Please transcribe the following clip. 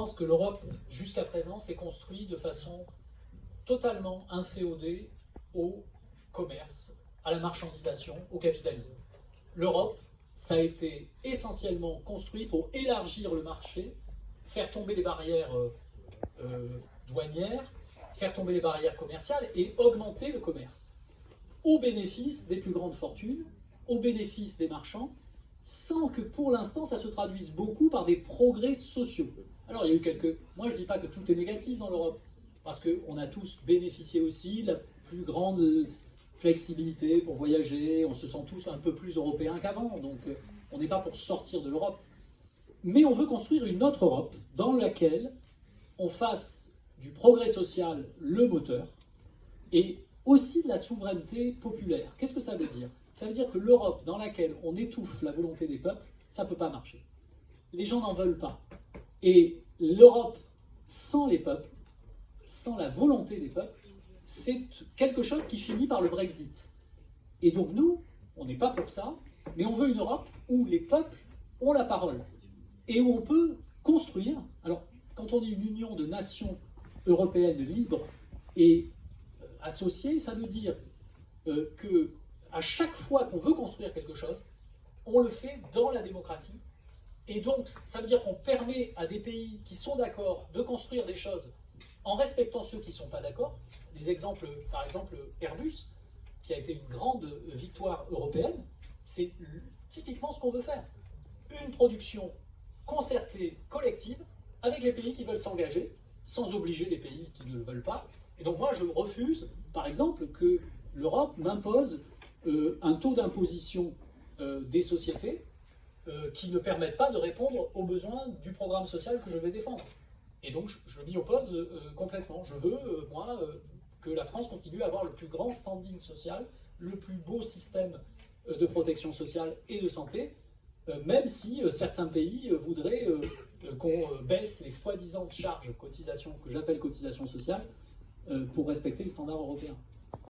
Je pense que l'Europe, jusqu'à présent, s'est construite de façon totalement inféodée au commerce, à la marchandisation, au capitalisme. L'Europe, ça a été essentiellement construit pour élargir le marché, faire tomber les barrières douanières, faire tomber les barrières commerciales et augmenter le commerce, au bénéfice des plus grandes fortunes, au bénéfice des marchands, sans que pour l'instant ça se traduise beaucoup par des progrès sociaux. Alors il y a eu quelques... Moi je ne dis pas que tout est négatif dans l'Europe, parce qu'on a tous bénéficié aussi de la plus grande flexibilité pour voyager, on se sent tous un peu plus européens qu'avant, donc on n'est pas pour sortir de l'Europe. Mais on veut construire une autre Europe dans laquelle on fasse du progrès social le moteur et aussi de la souveraineté populaire. Qu'est-ce que ça veut dire? Ça veut dire que l'Europe dans laquelle on étouffe la volonté des peuples, ça ne peut pas marcher. Les gens n'en veulent pas. Et l'Europe sans les peuples, sans la volonté des peuples, c'est quelque chose qui finit par le Brexit. Et donc nous, on n'est pas pour ça, mais on veut une Europe où les peuples ont la parole et où on peut construire. Alors, quand on est une union de nations européennes libres et associées, ça veut dire que à chaque fois qu'on veut construire quelque chose, on le fait dans la démocratie. Et donc, ça veut dire qu'on permet à des pays qui sont d'accord de construire des choses en respectant ceux qui ne sont pas d'accord. Les exemples, par exemple, Airbus, qui a été une grande victoire européenne, c'est typiquement ce qu'on veut faire. Une production concertée, collective, avec les pays qui veulent s'engager, sans obliger les pays qui ne le veulent pas. Et donc moi, je refuse, par exemple, que l'Europe m'impose un taux d'imposition des sociétés qui ne permettent pas de répondre aux besoins du programme social que je vais défendre. Et donc, je m'y oppose complètement. Je veux, moi, que la France continue à avoir le plus grand standing social, le plus beau système de protection sociale et de santé, même si certains pays voudraient qu'on baisse les soi-disant charges cotisations, que j'appelle cotisations sociales, pour respecter les standards européens.